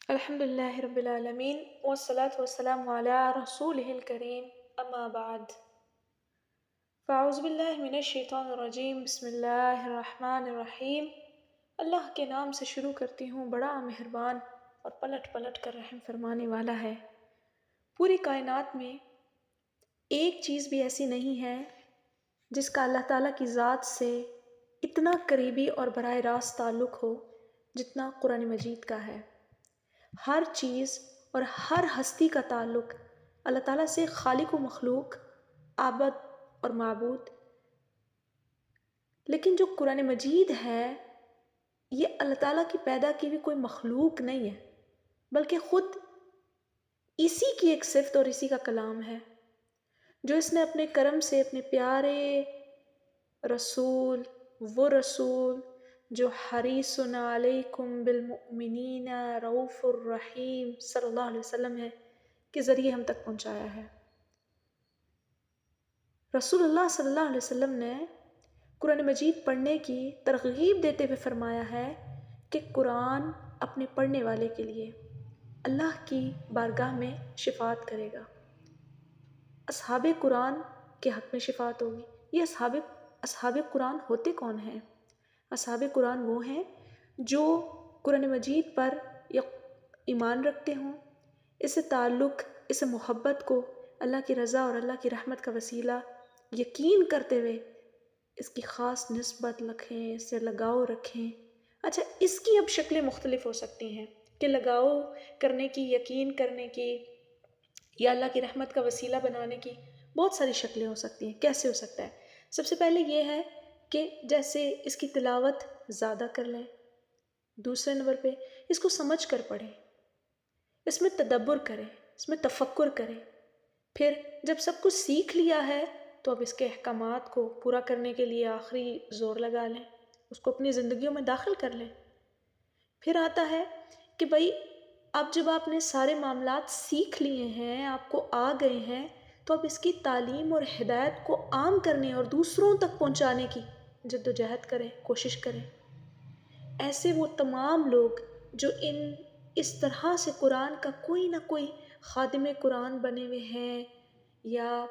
الحمد لله رب العالمين والصلاة والسلام على رسوله الكريم أما بعد فأعوذ بالله من الشیطان الرجیم بسم اللہ الرحمن الرحیم۔ اللہ کے نام سے شروع کرتی ہوں، بڑا مہربان اور پلٹ پلٹ کر رحم فرمانے والا ہے۔ پوری کائنات میں ایک چیز بھی ایسی نہیں ہے جس کا اللہ تعالیٰ کی ذات سے اتنا قریبی اور براہ راست تعلق ہو جتنا قرآن مجید کا ہے۔ ہر چیز اور ہر ہستی کا تعلق اللہ تعالیٰ سے خالق و مخلوق، عابد اور معبود۔ لیکن جو قرآن مجید ہے یہ اللہ تعالیٰ کی پیدا کی بھی کوئی مخلوق نہیں ہے، بلکہ خود اسی کی ایک صفت اور اسی کا کلام ہے، جو اس نے اپنے کرم سے اپنے پیارے رسول، وہ رسول جو حریص علیکم بالمؤمنین رؤوف الرحیم صلی اللہ علیہ وسلم ہے، کے ذریعے ہم تک پہنچایا ہے۔ رسول اللہ صلی اللہ علیہ وسلم نے قرآن مجید پڑھنے کی ترغیب دیتے ہوئے فرمایا ہے کہ قرآن اپنے پڑھنے والے کے لیے اللہ کی بارگاہ میں شفاعت کرے گا۔ اصحاب قرآن کے حق میں شفاعت ہوگی۔ یہ اصحاب قرآن ہوتے کون ہیں؟ اصحاب قرآن وہ ہیں جو قرآن مجید پر ایمان رکھتے ہوں، اس سے تعلق، اس سے محبت کو اللہ کی رضا اور اللہ کی رحمت کا وسیلہ یقین کرتے ہوئے اس کی خاص نسبت رکھیں، اس سے لگاؤ رکھیں۔ اچھا، اس کی اب شکلیں مختلف ہو سکتی ہیں کہ لگاؤ کرنے کی، یقین کرنے کی یا اللہ کی رحمت کا وسیلہ بنانے کی بہت ساری شکلیں ہو سکتی ہیں۔ کیسے ہو سکتا ہے؟ سب سے پہلے یہ ہے کہ جیسے اس کی تلاوت زیادہ کر لیں، دوسرے نمبر پہ اس کو سمجھ کر پڑھیں، اس میں تدبر کریں، اس میں تفکر کریں۔ پھر جب سب کچھ سیکھ لیا ہے تو اب اس کے احکامات کو پورا کرنے کے لیے آخری زور لگا لیں، اس کو اپنی زندگیوں میں داخل کر لیں۔ پھر آتا ہے کہ بھائی اب جب آپ نے سارے معاملات سیکھ لیے ہیں، آپ کو آ گئے ہیں، تو اب اس کی تعلیم اور ہدایت کو عام کرنے اور دوسروں تک پہنچانے کی جدوجہد کریں، کوشش کریں۔ ایسے وہ تمام لوگ جو اس طرح سے قرآن کا کوئی نہ کوئی خادم قرآن بنے ہوئے ہیں یا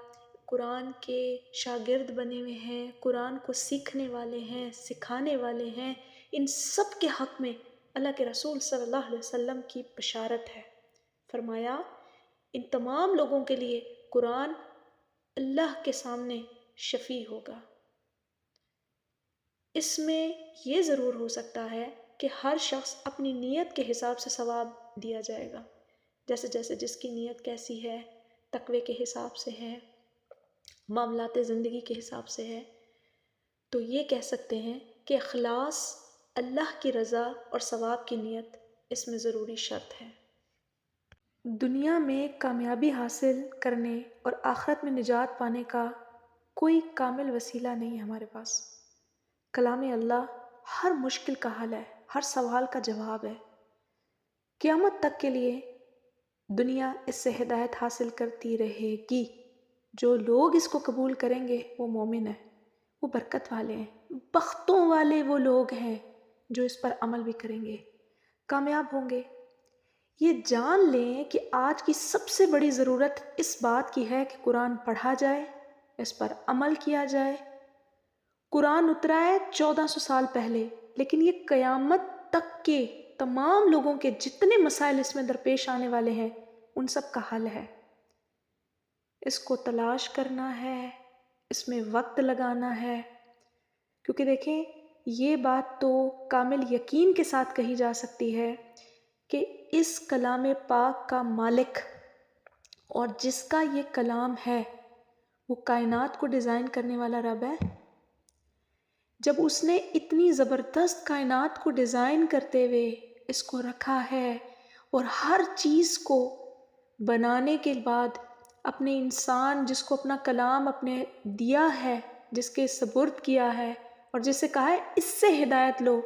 قرآن کے شاگرد بنے ہوئے ہیں، قرآن کو سیکھنے والے ہیں، سکھانے والے ہیں، ان سب کے حق میں اللہ کے رسول صلی اللہ علیہ وسلم کی بشارت ہے۔ فرمایا ان تمام لوگوں کے لیے قرآن اللہ کے سامنے شفیع ہوگا۔ اس میں یہ ضرور ہو سکتا ہے کہ ہر شخص اپنی نیت کے حساب سے ثواب دیا جائے گا، جیسے جیسے جس کی نیت کیسی ہے، تقوی کے حساب سے ہے، معاملات زندگی کے حساب سے ہے۔ تو یہ کہہ سکتے ہیں کہ اخلاص، اللہ کی رضا اور ثواب کی نیت اس میں ضروری شرط ہے۔ دنیا میں کامیابی حاصل کرنے اور آخرت میں نجات پانے کا کوئی کامل وسیلہ نہیں ہے ہمارے پاس۔ کلام اللہ ہر مشکل کا حل ہے، ہر سوال کا جواب ہے۔ قیامت تک کے لیے دنیا اس سے ہدایت حاصل کرتی رہے گی۔ جو لوگ اس کو قبول کریں گے وہ مومن ہیں، وہ برکت والے ہیں، بختوں والے وہ لوگ ہیں جو اس پر عمل بھی کریں گے، کامیاب ہوں گے۔ یہ جان لیں کہ آج کی سب سے بڑی ضرورت اس بات کی ہے کہ قرآن پڑھا جائے، اس پر عمل کیا جائے۔ قرآن اترا ہے 1400 سال پہلے، لیکن یہ قیامت تک کے تمام لوگوں کے جتنے مسائل اس میں درپیش آنے والے ہیں ان سب کا حل ہے۔ اس کو تلاش کرنا ہے، اس میں وقت لگانا ہے، کیونکہ دیکھیں یہ بات تو کامل یقین کے ساتھ کہی جا سکتی ہے کہ اس کلام پاک کا مالک اور جس کا یہ کلام ہے وہ کائنات کو ڈیزائن کرنے والا رب ہے۔ جب اس نے اتنی زبردست کائنات کو ڈیزائن کرتے ہوئے اس کو رکھا ہے اور ہر چیز کو بنانے کے بعد اپنے انسان جس کو اپنا کلام اپنے دیا ہے، جس کے سپرد کیا ہے اور جس سے کہا ہے اس سے ہدایت لو،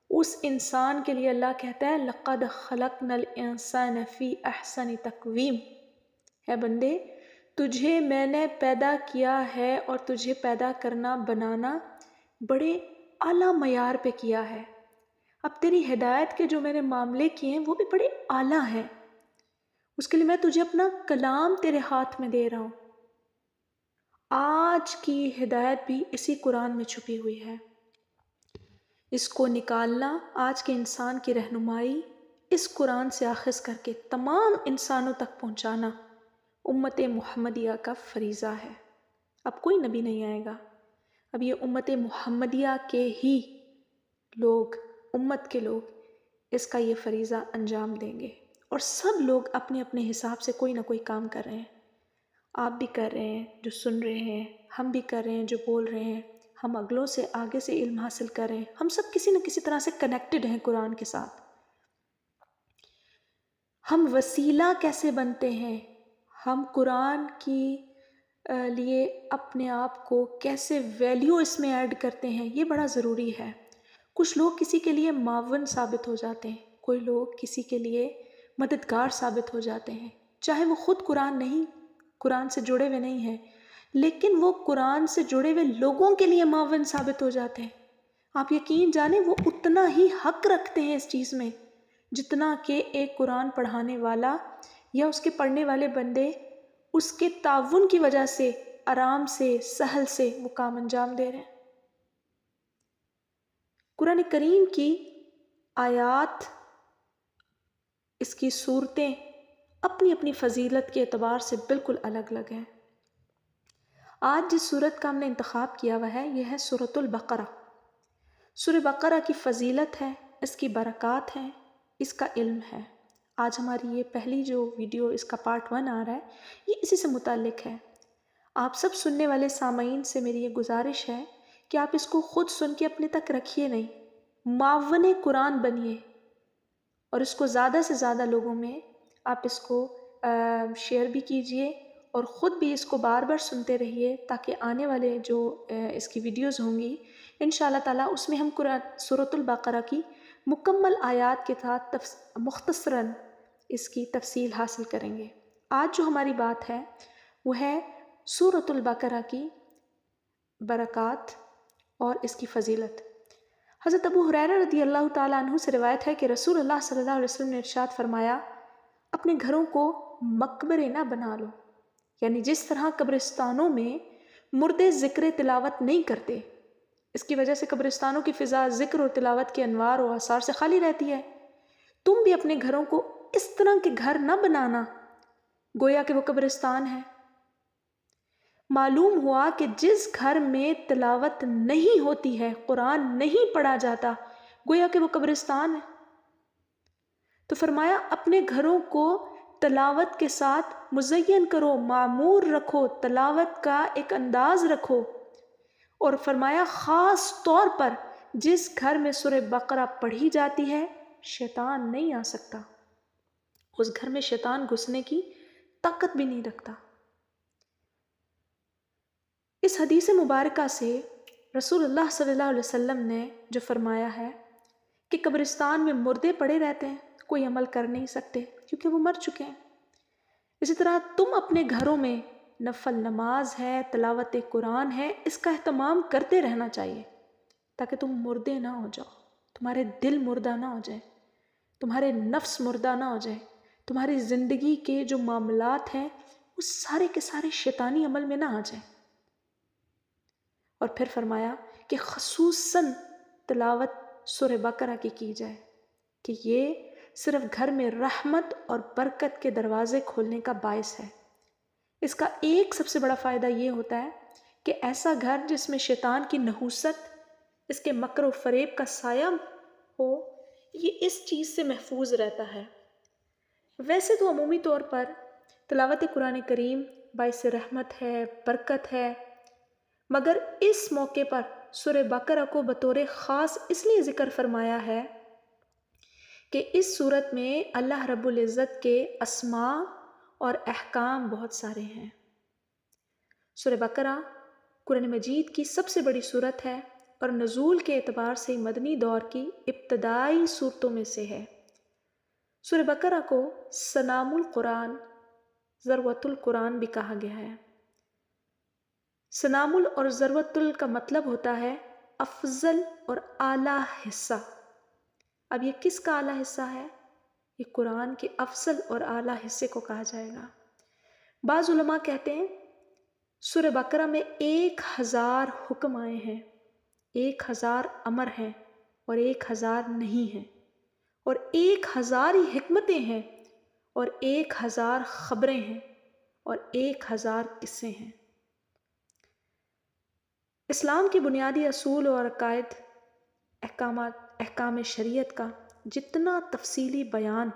اس انسان کے لیے اللہ کہتا ہے لَقَدْ خَلَقْنَا الْإِنسَانَ فِي أَحْسَنِ تَقْوِيمٍ۔ ہے بندے، تجھے میں نے پیدا کیا ہے اور تجھے پیدا کرنا، بنانا بڑے اعلیٰ معیار پہ کیا ہے۔ اب تیری ہدایت کے جو میں نے معاملے کیے ہیں وہ بھی بڑے اعلیٰ ہیں، اس کے لیے میں تجھے اپنا کلام تیرے ہاتھ میں دے رہا ہوں۔ آج کی ہدایت بھی اسی قرآن میں چھپی ہوئی ہے، اس کو نکالنا، آج کے انسان کی رہنمائی اس قرآن سے آخذ کر کے تمام انسانوں تک پہنچانا امت محمدیہ کا فریضہ ہے۔ اب کوئی نبی نہیں آئے گا، اب یہ امت محمدیہ کے ہی لوگ، امت کے لوگ اس کا یہ فریضہ انجام دیں گے، اور سب لوگ اپنے اپنے حساب سے کوئی نہ کوئی کام کر رہے ہیں۔ آپ بھی کر رہے ہیں جو سن رہے ہیں، ہم بھی کر رہے ہیں جو بول رہے ہیں، ہم اگلوں سے آگے سے علم حاصل کر رہے ہیں، ہم سب کسی نہ کسی طرح سے کنیکٹڈ ہیں قرآن کے ساتھ۔ ہم وسیلہ کیسے بنتے ہیں، ہم قرآن کی لیے اپنے آپ کو کیسے ویلیو اس میں ایڈ کرتے ہیں، یہ بڑا ضروری ہے۔ کچھ لوگ کسی کے لیے معاون ثابت ہو جاتے ہیں، کوئی لوگ کسی کے لیے مددگار ثابت ہو جاتے ہیں، چاہے وہ خود قرآن سے جڑے ہوئے نہیں ہیں، لیکن وہ قرآن سے جڑے ہوئے لوگوں کے لیے معاون ثابت ہو جاتے ہیں۔ آپ یقین جانیں وہ اتنا ہی حق رکھتے ہیں اس چیز میں جتنا کہ ایک قرآن پڑھانے والا یا اس کے پڑھنے والے بندے اس کے تعاون کی وجہ سے آرام سے، سہل سے وہ کام انجام دے رہے ہیں۔ قرآن کریم کی آیات، اس کی صورتیں اپنی اپنی فضیلت کے اعتبار سے بالکل الگ الگ ہیں۔ آج جس صورت کا ہم نے انتخاب کیا ہوا ہے یہ ہے سورۃ البقرہ۔ سورہ بقرہ کی فضیلت ہے، اس کی برکات ہیں، اس کا علم ہے۔ آج ہماری یہ پہلی جو ویڈیو، اس کا پارٹ 1 آ رہا ہے، یہ اسی سے متعلق ہے۔ آپ سب سننے والے سامعین سے میری یہ گزارش ہے کہ آپ اس کو خود سن کے اپنے تک رکھیے نہیں، معاون قرآن بنیے، اور اس کو زیادہ سے زیادہ لوگوں میں آپ اس کو شیئر بھی کیجئے، اور خود بھی اس کو بار بار سنتے رہیے، تاکہ آنے والے جو اس کی ویڈیوز ہوں گی انشاءاللہ تعالیٰ اس میں ہم سورۃ البقرہ کی مکمل آیات کے ساتھ مختصراً اس کی تفصیل حاصل کریں گے۔ آج جو ہماری بات ہے وہ ہے سورۃ البقرہ کی برکات اور اس کی فضیلت۔ حضرت ابو ہریرہ رضی اللہ تعالیٰ عنہ سے روایت ہے کہ رسول اللہ صلی اللہ علیہ وسلم نے ارشاد فرمایا، اپنے گھروں کو مقبرے نہ بنا لو، یعنی جس طرح قبرستانوں میں مردے ذکر تلاوت نہیں کرتے، اس کی وجہ سے قبرستانوں کی فضا ذکر اور تلاوت کے انوار و آثار سے خالی رہتی ہے، تم بھی اپنے گھروں کو اس طرح کے گھر نہ بنانا گویا کہ وہ قبرستان ہے۔ معلوم ہوا کہ جس گھر میں تلاوت نہیں ہوتی ہے، قرآن نہیں پڑھا جاتا، گویا کہ وہ قبرستان ہے۔ تو فرمایا اپنے گھروں کو تلاوت کے ساتھ مزین کرو، معمور رکھو، تلاوت کا ایک انداز رکھو، اور فرمایا خاص طور پر جس گھر میں سورہ بقرہ پڑھی جاتی ہے شیطان نہیں آ سکتا، اس گھر میں شیطان گھسنے کی طاقت بھی نہیں رکھتا۔ اس حدیث مبارکہ سے رسول اللہ صلی اللہ علیہ وسلم نے جو فرمایا ہے کہ قبرستان میں مردے پڑے رہتے ہیں، کوئی عمل کر نہیں سکتے کیونکہ وہ مر چکے ہیں، اسی طرح تم اپنے گھروں میں نفل نماز ہے، تلاوت قرآن ہے، اس کا اہتمام کرتے رہنا چاہیے تاکہ تم مردے نہ ہو جاؤ، تمہارے دل مردہ نہ ہو جائے، تمہارے نفس مردہ نہ ہو جائے، تمہاری زندگی کے جو معاملات ہیں وہ سارے کے سارے شیطانی عمل میں نہ آ جائیں۔ اور پھر فرمایا کہ خصوصاً تلاوت سورہ بقرہ کی جائے کہ یہ صرف گھر میں رحمت اور برکت کے دروازے کھولنے کا باعث ہے۔ اس کا ایک سب سے بڑا فائدہ یہ ہوتا ہے کہ ایسا گھر جس میں شیطان کی نحوست، اس کے مکر و فریب کا سایہ ہو، یہ اس چیز سے محفوظ رہتا ہے۔ ویسے تو عمومی طور پر تلاوت قرآن کریم باعث رحمت ہے، برکت ہے، مگر اس موقع پر سورہ بقرہ کو بطور خاص اس لیے ذکر فرمایا ہے کہ اس صورت میں اللہ رب العزت کے اسماء اور احکام بہت سارے ہیں۔ سورہ بقرہ قرآن مجید کی سب سے بڑی صورت ہے اور نزول کے اعتبار سے مدنی دور کی ابتدائی صورتوں میں سے ہے۔ سورہ بقرہ کو سنام القرآن، ذروۃ القرآن بھی کہا گیا ہے۔ سنام اور ذروۃ کا مطلب ہوتا ہے افضل اور اعلیٰ حصہ۔ اب یہ کس کا اعلیٰ حصہ ہے؟ یہ قرآن کے افضل اور اعلیٰ حصے کو کہا جائے گا۔ بعض علماء کہتے ہیں سورہ بقرہ میں 1000 حکم آئے ہیں، 1000 امر ہیں اور 1000 نہیں ہیں، اور 1000 ہی حکمتیں ہیں اور 1000 خبریں ہیں اور 1000 قصے ہیں۔ اسلام کے بنیادی اصول اور عقائد، احکام شریعت کا جتنا تفصیلی بیان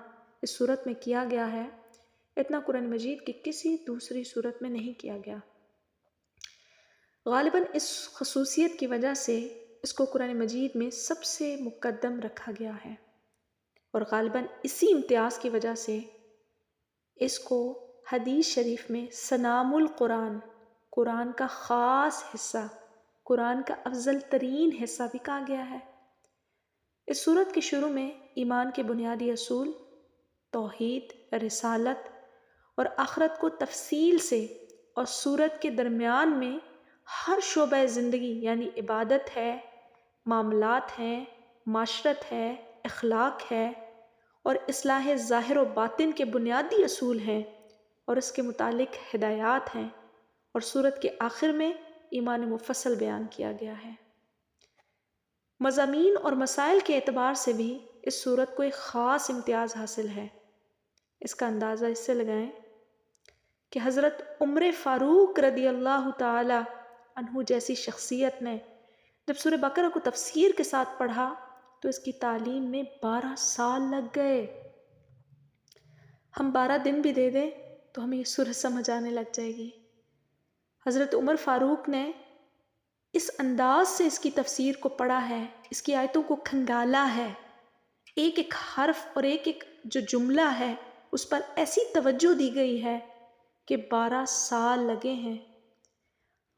اس صورت میں کیا گیا ہے، اتنا قرآن مجید کی کسی دوسری صورت میں نہیں کیا گیا۔ غالباً اس خصوصیت کی وجہ سے اس کو قرآن مجید میں سب سے مقدم رکھا گیا ہے، اور غالباً اسی امتیاز کی وجہ سے اس کو حدیث شریف میں سنام القرآن، قرآن کا خاص حصہ، قرآن کا افضل ترین حصہ بھی کہا گیا ہے۔ اس صورت کے شروع میں ایمان کے بنیادی اصول، توحید، رسالت اور آخرت کو تفصیل سے، اور صورت کے درمیان میں ہر شعبہ زندگی یعنی عبادت ہے، معاملات ہیں، معاشرت ہے، اخلاق ہے اور اصلاح ظاہر و باطن کے بنیادی اصول ہیں اور اس کے متعلق ہدایات ہیں، اور صورت کے آخر میں ایمان مفصل بیان کیا گیا ہے۔ مضامین اور مسائل کے اعتبار سے بھی اس صورت کو ایک خاص امتیاز حاصل ہے۔ اس کا اندازہ اس سے لگائیں کہ حضرت عمر فاروق رضی اللہ تعالی عنہ جیسی شخصیت نے جب سورہ بقرہ کو تفسیر کے ساتھ پڑھا تو اس کی تعلیم میں 12 سال لگ گئے۔ ہم 12 دن بھی دے دیں تو ہمیں یہ صورت سمجھ آنے لگ جائے گی۔ حضرت عمر فاروق نے اس انداز سے اس کی تفسیر کو پڑھا ہے، اس کی آیتوں کو کھنگالا ہے، ایک ایک حرف اور ایک ایک جو جملہ ہے اس پر ایسی توجہ دی گئی ہے کہ 12 سال لگے ہیں۔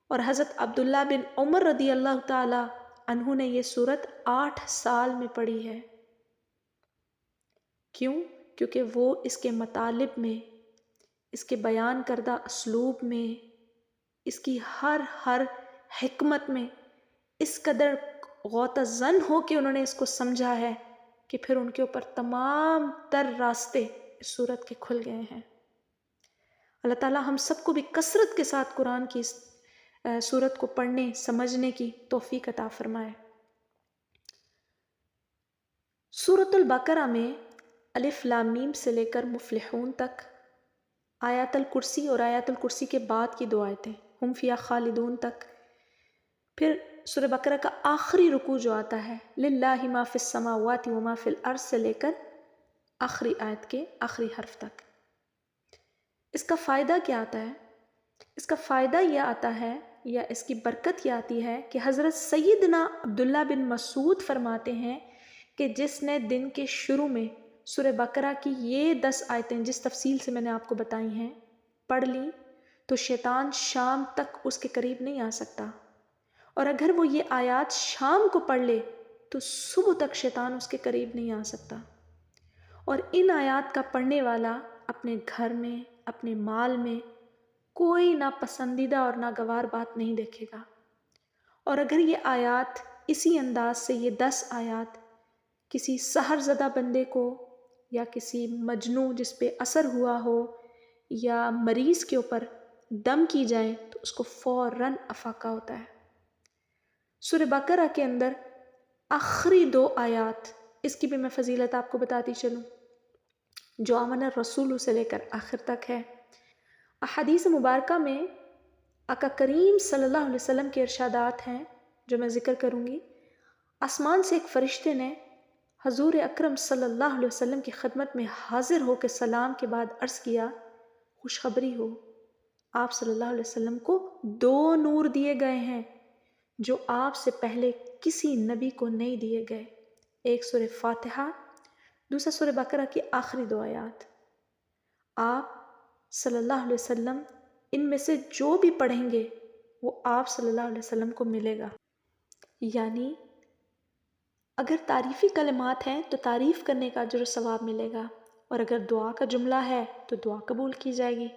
اور حضرت عبداللہ بن عمر رضی اللہ تعالی عنہ نے یہ صورت 8 سال میں پڑھی ہے۔ کیوں؟ کیونکہ وہ اس کے مطالب میں، اس کے بیان کردہ اسلوب میں، اس کی ہر حکمت میں اس قدر غوطہ زن ہو کہ انہوں نے اس کو سمجھا ہے کہ پھر ان کے اوپر تمام تر راستے اس صورت کے کھل گئے ہیں۔ اللہ تعالیٰ ہم سب کو بھی کثرت کے ساتھ قرآن کی اس صورت کو پڑھنے سمجھنے کی توفیق عطا فرمائے۔ سورۃ البقرہ میں الف لام میم سے لے کر مفلحون تک، آیات الکرسی اور آیات الکرسی کے بعد کی 2 آیتیں ہم فیہا خالدون تک، پھر سورہ بقرہ کا آخری رکوع جو آتا ہے للہ ما فی السماوات وما فی الارض سے لے کر آخری آیت کے آخری حرف تک۔ اس کا فائدہ کیا آتا ہے؟ اس کا فائدہ یہ آتا ہے یا اس کی برکت یہ آتی ہے کہ حضرت سیدنا عبداللہ بن مسعود فرماتے ہیں کہ جس نے دن کے شروع میں سورہ بقرہ کی یہ 10 آیتیں جس تفصیل سے میں نے آپ کو بتائی ہیں پڑھ لی تو شیطان شام تک اس کے قریب نہیں آ سکتا، اور اگر وہ یہ آیات شام کو پڑھ لے تو صبح تک شیطان اس کے قریب نہیں آ سکتا۔ اور ان آیات کا پڑھنے والا اپنے گھر میں، اپنے مال میں کوئی ناپسندیدہ اور ناگوار بات نہیں دیکھے گا۔ اور اگر یہ آیات اسی انداز سے، یہ 10 آیات کسی سحر زدہ بندے کو یا کسی مجنوں جس پہ اثر ہوا ہو یا مریض کے اوپر دم کی جائیں تو اس کو فوراً افاقہ ہوتا ہے۔ سورہ بقرہ کے اندر آخری 2 آیات، اس کی بھی میں فضیلت آپ کو بتاتی چلوں، جو آمن الرسول سے لے کر آخر تک ہے۔ احادیث مبارکہ میں آقا کریم صلی اللہ علیہ وسلم کے ارشادات ہیں جو میں ذکر کروں گی۔ آسمان سے ایک فرشتے نے حضور اکرم صلی اللہ علیہ وسلم کی خدمت میں حاضر ہو کے سلام کے بعد عرض کیا، خوشخبری ہو، آپ صلی اللہ علیہ وسلم کو 2 نور دیے گئے ہیں جو آپ سے پہلے کسی نبی کو نہیں دیے گئے، ایک سورہ فاتحہ، دوسرا سورہ بقرہ کی آخری 2 آیات۔ آپ صلی اللہ علیہ وسلم ان میں سے جو بھی پڑھیں گے وہ آپ صلی اللہ علیہ وسلم کو ملے گا۔ یعنی اگر تعریفی کلمات ہیں تو تعریف کرنے کا اجر و ثواب ملے گا، اور اگر دعا کا جملہ ہے تو دعا قبول کی جائے گی۔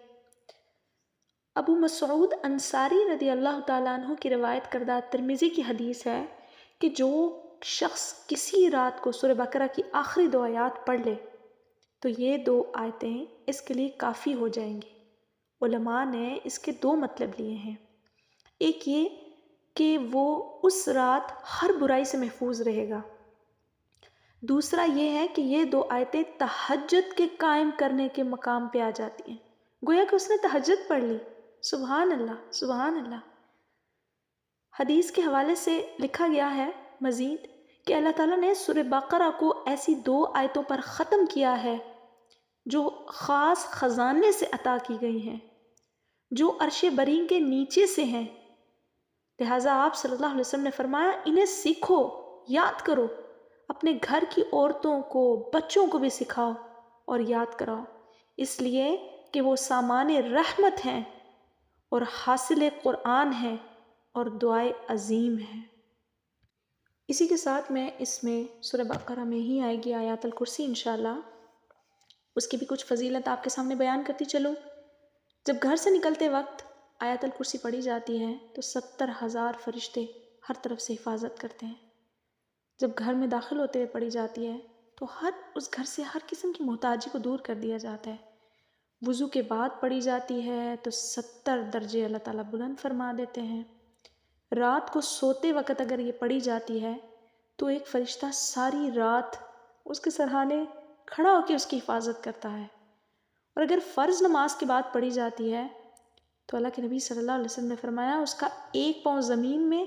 ابو مسعود انصاری رضی اللہ تعالیٰ عنہ کی روایت کردہ ترمذی کی حدیث ہے کہ جو شخص کسی رات کو سورہ بقرہ کی آخری 2 آیات پڑھ لے تو یہ 2 آیتیں اس کے لیے کافی ہو جائیں گی۔ علماء نے اس کے 2 مطلب لیے ہیں۔ ایک یہ کہ وہ اس رات ہر برائی سے محفوظ رہے گا۔ دوسرا یہ ہے کہ یہ 2 آیتیں تہجد کے قائم کرنے کے مقام پہ آ جاتی ہیں، گویا کہ اس نے تہجد پڑھ لی۔ سبحان اللہ، سبحان اللہ۔ حدیث کے حوالے سے لکھا گیا ہے مزید کہ اللہ تعالیٰ نے سورہ بقرہ کو ایسی 2 آیتوں پر ختم کیا ہے جو خاص خزانے سے عطا کی گئی ہیں، جو عرش بریں کے نیچے سے ہیں۔ لہٰذا آپ صلی اللہ علیہ وسلم نے فرمایا انہیں سیکھو، یاد کرو، اپنے گھر کی عورتوں کو، بچوں کو بھی سکھاؤ اور یاد کراؤ، اس لیے کہ وہ سامان رحمت ہیں اور حاصل قرآن ہیں اور دعائے عظیم ہیں۔ اسی کے ساتھ میں اس میں سورہ بقرہ میں ہی آئے گی آیات الکرسی انشاءاللہ، اس کی بھی کچھ فضیلت آپ کے سامنے بیان کرتی چلوں۔ جب گھر سے نکلتے وقت آیات الکرسی پڑھی جاتی ہے تو 70,000 فرشتے ہر طرف سے حفاظت کرتے ہیں۔ جب گھر میں داخل ہوتے ہوئے پڑھی جاتی ہے تو اس گھر سے ہر قسم کی محتاجی کو دور کر دیا جاتا ہے۔ وضو کے بعد پڑھی جاتی ہے تو 70 درجے اللہ تعالیٰ بلند فرما دیتے ہیں۔ رات کو سوتے وقت اگر یہ پڑھی جاتی ہے تو ایک فرشتہ ساری رات اس کے سرہانے کھڑا ہو کے اس کی حفاظت کرتا ہے۔ اور اگر فرض نماز کے بعد پڑھی جاتی ہے تو اللہ کے نبی صلی اللہ علیہ وسلم نے فرمایا اس کا ایک پاؤں زمین میں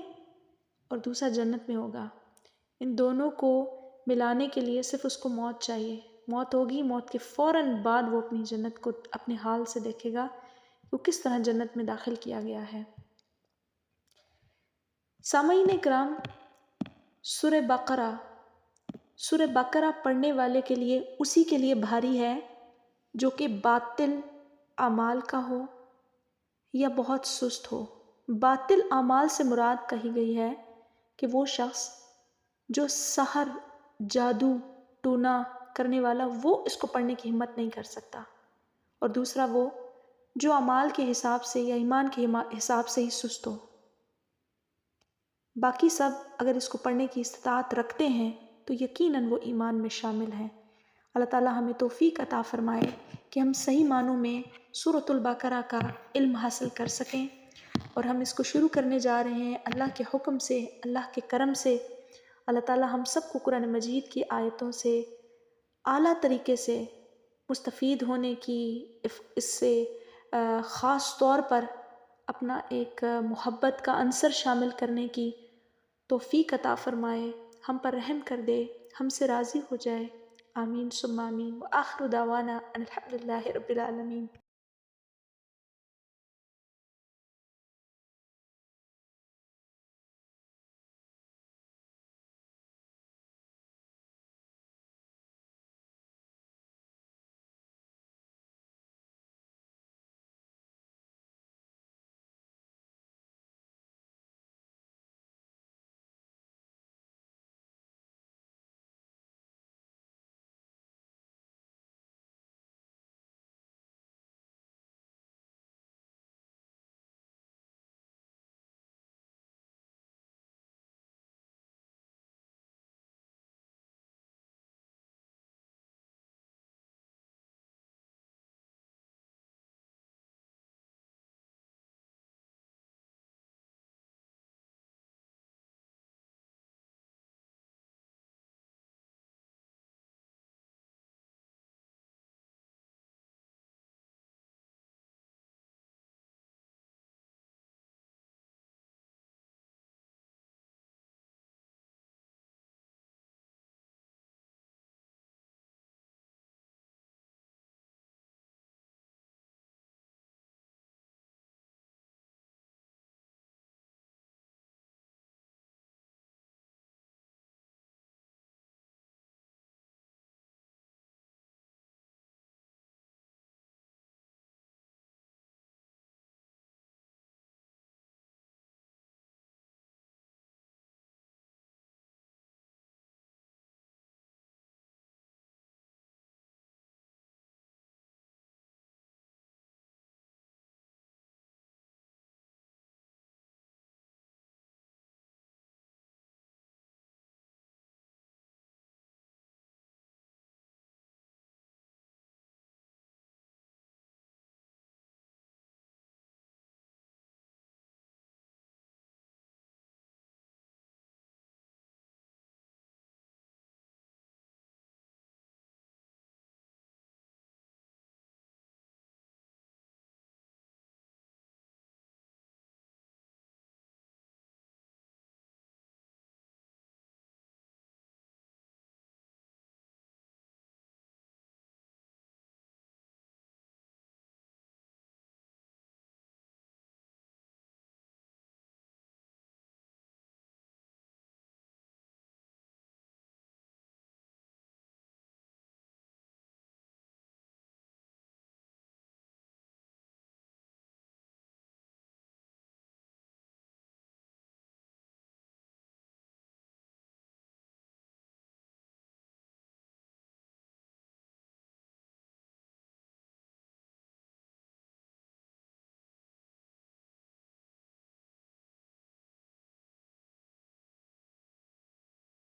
اور دوسرا جنت میں ہوگا۔ ان دونوں کو ملانے کے لیے صرف اس کو موت چاہیے، موت ہوگی، موت کے فوراً بعد وہ اپنی جنت کو اپنے حال سے دیکھے گا کہ وہ کس طرح جنت میں داخل کیا گیا ہے۔ سامعین کرام، سورہ بقرہ پڑھنے والے کے لیے اسی کے لیے بھاری ہے جو کہ باطل اعمال کا ہو یا بہت سست ہو۔ باطل اعمال سے مراد کہی گئی ہے کہ وہ شخص جو سحر، جادو، ٹونا کرنے والا، وہ اس کو پڑھنے کی ہمت نہیں کر سکتا، اور دوسرا وہ جو اعمال کے حساب سے یا ایمان کے حساب سے ہی سست ہو۔ باقی سب اگر اس کو پڑھنے کی استطاعت رکھتے ہیں تو یقیناً وہ ایمان میں شامل ہیں۔ اللہ تعالیٰ ہمیں توفیق عطا فرمائے کہ ہم صحیح معنوں میں سورۃ البقرہ کا علم حاصل کر سکیں، اور ہم اس کو شروع کرنے جا رہے ہیں اللہ کے حکم سے، اللہ کے کرم سے۔ اللہ تعالیٰ ہم سب کو قرآن مجید کی آیتوں سے اعلیٰ طریقے سے مستفید ہونے کی، اس سے خاص طور پر اپنا ایک محبت کا عنصر شامل کرنے کی توفیق عطا فرمائے، ہم پر رحم کر دے، ہم سے راضی ہو جائے۔ آمین ثم آمین، وآخر دعوانا ان الحمد للہ رب العالمین۔